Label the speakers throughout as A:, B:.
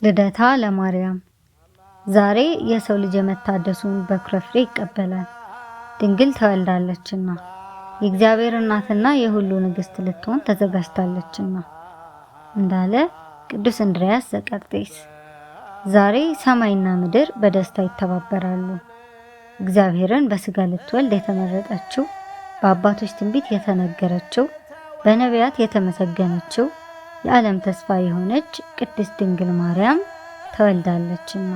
A: ልደታ ለማርያም ዛሬ የሰው ልጅ የመታደሱን በኩረ ፍሬ ይቀበላል። ድንግል ተወልዳለችና የእግዚአብሔር እናትና የሁሉ ንግሥት ልትሆን ተዘጋጅታለችና እንዳለ ቅዱስ እንድርያስ ዘቀርጤስ። ዛሬ ሰማይና ምድር በደስታ ይተባበራሉ። እግዚአብሔርን በስጋ ልትወልድ የተመረጠችው፣ በአባቶች ትንቢት የተነገረችው፣ በነቢያት የተመሰገነችው የዓለም ተስፋ የሆነች ቅድስት ድንግል ማርያም ተወልዳለችና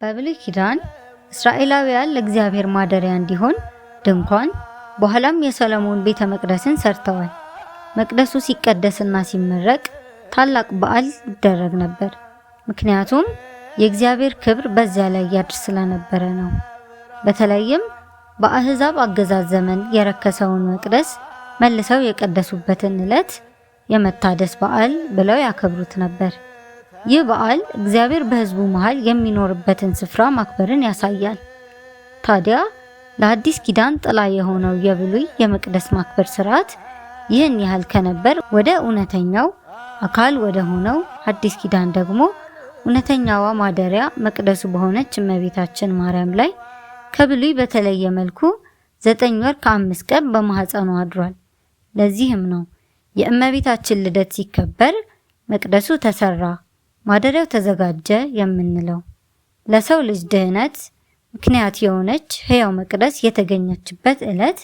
A: በብሉይ ኪዳን እስራኤላውያን ለእግዚአብሔር ማደሪያ እንዲሆን ድንኳን በኋላም የሰሎሞን ቤተ መቅደስን ሰርተዋል። መቅደሱ ሲቀደስና ሲመረቅ ታላቅ በዓል ይደረግ ነበር። ምክንያቱም የእግዚአብሔር ክብር በዚያ ላይ ያድር ስለነበረ ነው። በተለይም በአሕዛብ አገዛዝ ዘመን የረከሰውን መቅደስ መልሰው የቀደሱበትን ዕለት የመታደስ በዓል ብለው ያከብሩት ነበር። ይህ በዓል እግዚአብሔር በሕዝቡ መሃል የሚኖርበትን ስፍራ ማክበርን ያሳያል። ታዲያ ለአዲስ ኪዳን ጥላ የሆነው የብሉይ የመቅደስ ማክበር ስርዓት ይህን ያህል ከነበር ወደ እውነተኛው አካል ወደ ሆነው አዲስ ኪዳን ደግሞ እውነተኛዋ ማደሪያ መቅደሱ በሆነች እመቤታችን ማርያም ላይ ከብሉይ በተለየ መልኩ 9 ወር ከ5 ቀን በማህፀኗ አድሯል። ለዚህም ነው የእመቤታችን ልደት ሲከበር መቅደሱ ተሰራ፣ ማደሪያው ተዘጋጀ የምንለው። ለሰው ልጅ ድህነት ምክንያት የሆነች ሕያው መቅደስ የተገኘችበት ዕለት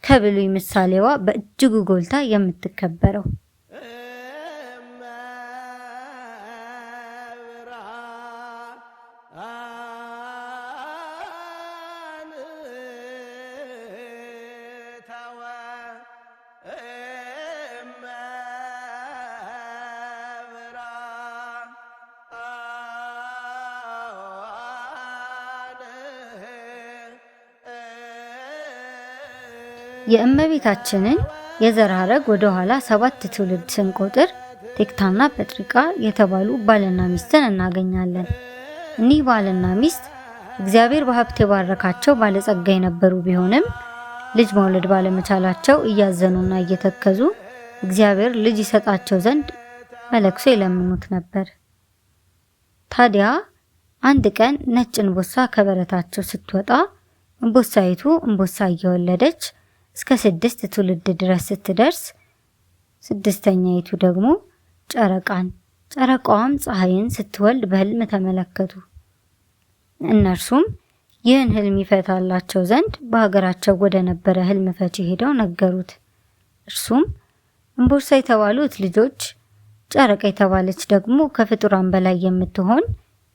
A: ከብሉይ ምሳሌዋ በእጅጉ ጎልታ የምትከበረው። የእመቤታችንን የዘር ሐረግ ወደ ኋላ 7 ትውልድ ስንቆጥር ቴክታና ጴጥሪቃ የተባሉ ባልና ሚስትን እናገኛለን። እኒህ ባልና ሚስት እግዚአብሔር በሀብት የባረካቸው ባለጸጋ የነበሩ ቢሆንም ልጅ መውለድ ባለመቻላቸው እያዘኑና እየተከዙ እግዚአብሔር ልጅ ይሰጣቸው ዘንድ መለክሶ ይለምኑት ነበር። ታዲያ አንድ ቀን ነጭ እንቦሳ ከበረታቸው ስትወጣ እንቦሳይቱ እንቦሳ እየወለደች እስከ 6 ትውልድ ድረስ ስትደርስ 6ኛይቱ ደግሞ ጨረቃን፣ ጨረቃዋም ፀሐይን ስትወልድ በሕልም ተመለከቱ። እነርሱም ይህን ሕልም ይፈታላቸው ዘንድ በሀገራቸው ወደ ነበረ ሕልም ፈቺ ሄደው ነገሩት። እርሱም እንቦሳ የተባሉት ልጆች፣ ጨረቃ የተባለች ደግሞ ከፍጡራን በላይ የምትሆን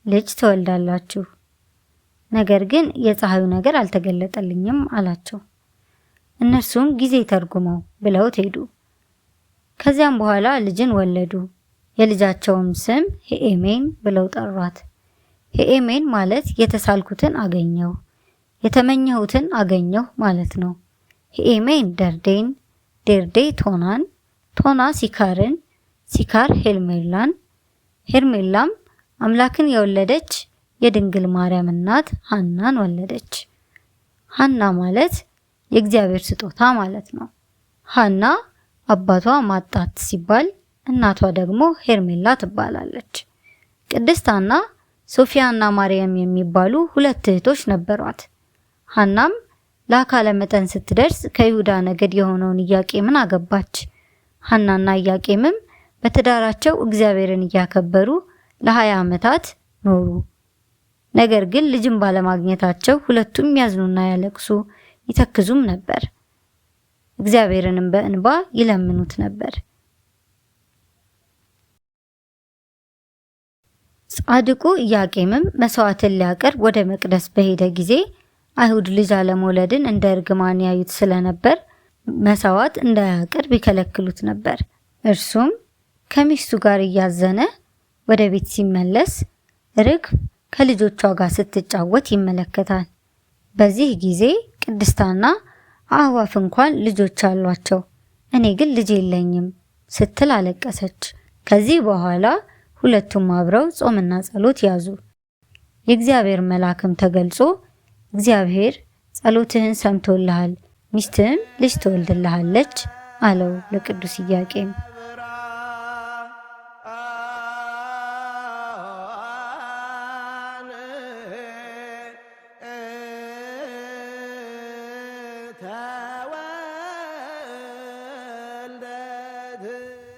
A: ልጅ ትወልዳላችሁ፣ ነገር ግን የፀሐዩ ነገር አልተገለጠልኝም አላቸው። እነርሱም ጊዜ ተርጉመው ብለውት ሄዱ። ከዚያም በኋላ ልጅን ወለዱ። የልጃቸውም ስም ሄኤሜን ብለው ጠሯት። ሄኤሜን ማለት የተሳልኩትን አገኘሁ፣ የተመኘሁትን አገኘሁ ማለት ነው። ሄኤሜን ደርዴን፣ ደርዴ ቶናን፣ ቶና ሲካርን፣ ሲካር ሄርሜላን፣ ሄርሜላም አምላክን የወለደች የድንግል ማርያም እናት ሐናን ወለደች። ሐና ማለት የእግዚአብሔር ስጦታ ማለት ነው። ሐና አባቷ ማጣት ሲባል እናቷ ደግሞ ሄርሜላ ትባላለች። ቅድስት ሐና ሶፊያና ማርያም የሚባሉ 2 እህቶች ነበሯት። ሐናም ለአካለ መጠን ስትደርስ ከይሁዳ ነገድ የሆነውን ኢያቄምን አገባች። ሐናና ኢያቄምም በትዳራቸው እግዚአብሔርን እያከበሩ ለ20 ዓመታት ኖሩ። ነገር ግን ልጅም ባለማግኘታቸው ሁለቱም ያዝኑና ያለቅሱ ይተክዙም ነበር። እግዚአብሔርንም በእንባ ይለምኑት ነበር። ጻድቁ ኢያቄምም መስዋዕትን ሊያቀርብ ወደ መቅደስ በሄደ ጊዜ አይሁድ ልጅ አለመውለድን እንደ እርግማን ያዩት ስለነበር መስዋዕት እንዳያቀርብ ይከለክሉት ነበር። እርሱም ከሚስቱ ጋር እያዘነ ወደ ቤት ሲመለስ ርግብ ከልጆቿ ጋር ስትጫወት ይመለከታል። በዚህ ጊዜ ቅድስት ሐና አዕዋፍ እንኳን ልጆች አሏቸው፣ እኔ ግን ልጅ የለኝም ስትል አለቀሰች። ከዚህ በኋላ ሁለቱም አብረው ጾምና ጸሎት ያዙ። የእግዚአብሔር መልአክም ተገልጾ እግዚአብሔር ጸሎትህን ሰምቶልሃል፣ ሚስትህም ልጅ ትወልድልሃለች አለው ለቅዱስ ኢያቄም።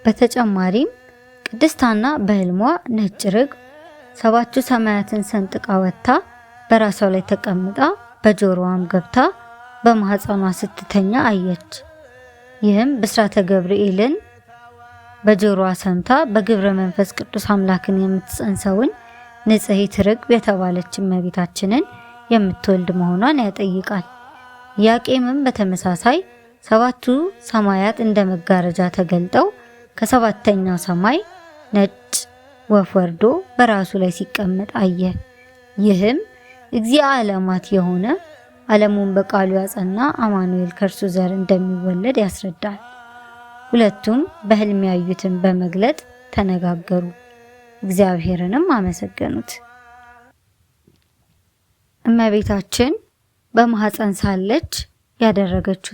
A: በተጨማሪም ቅድስት ሐና በሕልሟ ነጭ ርግብ 7 ሰማያትን ሰንጥቃ ወጥታ በራሷ ላይ ተቀምጣ በጆሮዋም ገብታ በማህፀኗ ስትተኛ አየች። ይህም ብስራተ ገብርኤልን በጆሮዋ ሰምታ በግብረ መንፈስ ቅዱስ አምላክን የምትጸንሰውን ንጽሕት ርግብ የተባለች እመቤታችንን የምትወልድ መሆኗን ያጠይቃል። ኢያቄምም በተመሳሳይ 7ቱ ሰማያት እንደ መጋረጃ ተገልጠው ከ7ኛው ሰማይ ነጭ ወፍ ወርዶ በራሱ ላይ ሲቀመጥ አየ። ይህም እግዚአ ዓለማት የሆነ ዓለሙን በቃሉ ያጸና አማኑኤል ከእርሱ ዘር እንደሚወለድ ያስረዳል። ሁለቱም በሕልም ያዩትን በመግለጥ ተነጋገሩ፣ እግዚአብሔርንም አመሰገኑት። እመቤታችን በማኅፀን ሳለች ያደረገችው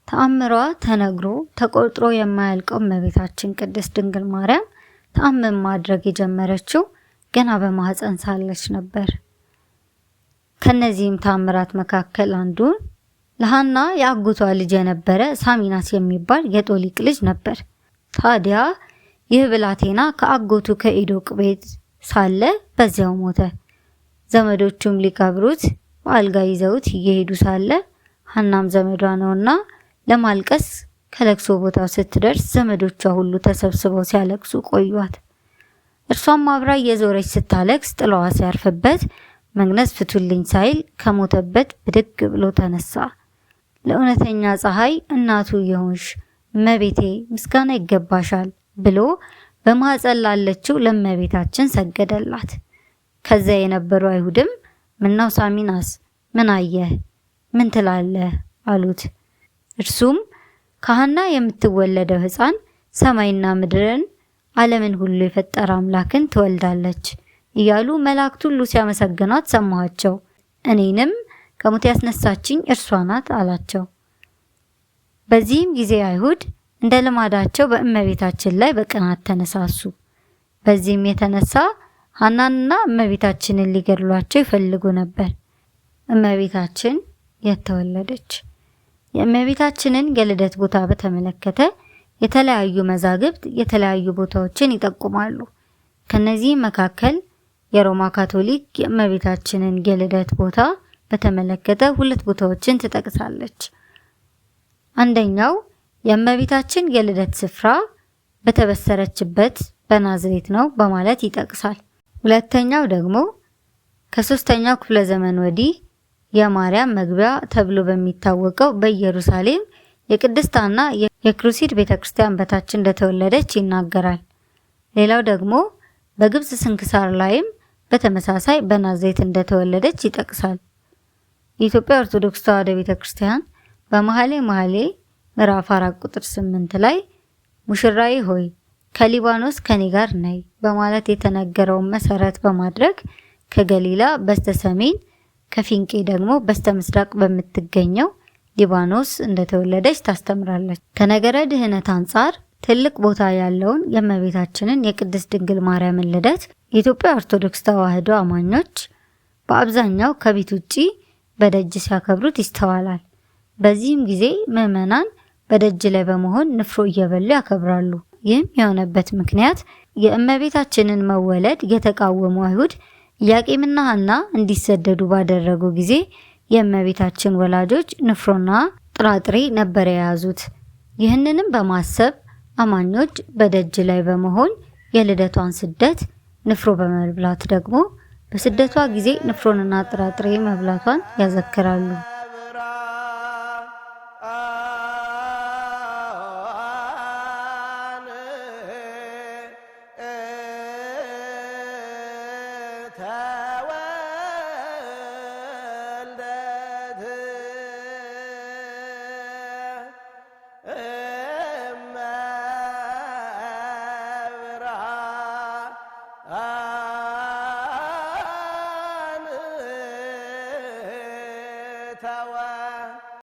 A: ተአምሯ ተነግሮ ተቆጥሮ የማያልቀው እመቤታችን ቅድስት ድንግል ማርያም ተአምር ማድረግ የጀመረችው ገና በማኅፀን ሳለች ነበር። ከነዚህም ተአምራት መካከል አንዱ ለሐና የአጎቷ ልጅ የነበረ ሳሚናስ የሚባል የጦሊቅ ልጅ ነበር። ታዲያ ይህ ብላቴና ከአጎቱ ከኢዶቅ ቤት ሳለ በዚያው ሞተ። ዘመዶቹም ሊቀብሩት በአልጋ ይዘውት እየሄዱ ሳለ ሐናም ዘመዷ ነውና ለማልቀስ ከለቅሶ ቦታው ስትደርስ ዘመዶቿ ሁሉ ተሰብስበው ሲያለቅሱ ቆዩት። እርሷም አብራ እየዞረች ስታለቅስ ጥላዋ ሲያርፍበት መግነዝ ፍቱልኝ ሳይል ከሞተበት ብድግ ብሎ ተነሳ። ለእውነተኛ ፀሐይ እናቱ የሆንሽ እመቤቴ ምስጋና ይገባሻል ብሎ በማኅፀን ላለችው ለእመቤታችን ሰገደላት። ከዚያ የነበሩ አይሁድም ምነው ሳሚናስ ምን አየህ? ምን ትላለህ? አሉት። እርሱም ከሐና የምትወለደው ሕፃን ሰማይና ምድርን ዓለምን ሁሉ የፈጠረ አምላክን ትወልዳለች እያሉ መላእክት ሁሉ ሲያመሰግኗት ሰማኋቸው። እኔንም ከሞት ያስነሳችኝ እርሷ ናት አላቸው። በዚህም ጊዜ አይሁድ እንደ ልማዳቸው በእመቤታችን ላይ በቅናት ተነሳሱ። በዚህም የተነሳ ሐናንና እመቤታችንን ሊገድሏቸው ይፈልጉ ነበር። እመቤታችን የተወለደች የእመቤታችንን የልደት ቦታ በተመለከተ የተለያዩ መዛግብት የተለያዩ ቦታዎችን ይጠቁማሉ። ከነዚህ መካከል የሮማ ካቶሊክ የእመቤታችንን የልደት ቦታ በተመለከተ 2 ቦታዎችን ትጠቅሳለች። አንደኛው የእመቤታችን የልደት ስፍራ በተበሰረችበት በናዝሬት ነው በማለት ይጠቅሳል። ሁለተኛው ደግሞ ከ3ኛው ክፍለ ዘመን ወዲህ የማርያም መግቢያ ተብሎ በሚታወቀው በኢየሩሳሌም የቅድስት ሐና የክሩሲድ ቤተክርስቲያን በታች እንደተወለደች ይናገራል። ሌላው ደግሞ በግብጽ ስንክሳር ላይም በተመሳሳይ በናዝሬት እንደተወለደች ይጠቅሳል። የኢትዮጵያ ኦርቶዶክስ ተዋሕዶ ቤተክርስቲያን በመኃልየ መኃልይ ምዕራፍ 4 ቁጥር 8 ላይ ሙሽራዬ ሆይ ከሊባኖስ ከኔ ጋር ነይ በማለት የተነገረውን መሰረት በማድረግ ከገሊላ በስተሰሜን ከፊንቄ ደግሞ በስተምስራቅ በምትገኘው ሊባኖስ እንደተወለደች ታስተምራለች። ከነገረ ድህነት አንጻር ትልቅ ቦታ ያለውን የእመቤታችንን የቅድስት ድንግል ማርያምን ልደት የኢትዮጵያ ኦርቶዶክስ ተዋሕዶ አማኞች በአብዛኛው ከቤት ውጪ በደጅ ሲያከብሩት ይስተዋላል። በዚህም ጊዜ ምዕመናን በደጅ ላይ በመሆን ንፍሮ እየበሉ ያከብራሉ። ይህም የሆነበት ምክንያት የእመቤታችንን መወለድ የተቃወሙ አይሁድ ኢያቄምና ሐና እንዲሰደዱ ባደረጉ ጊዜ የእመቤታችን ወላጆች ንፍሮና ጥራጥሬ ነበር የያዙት። ይህንንም በማሰብ አማኞች በደጅ ላይ በመሆን የልደቷን ስደት ንፍሮ በመብላት ደግሞ በስደቷ ጊዜ ንፍሮንና ጥራጥሬ መብላቷን ያዘክራሉ።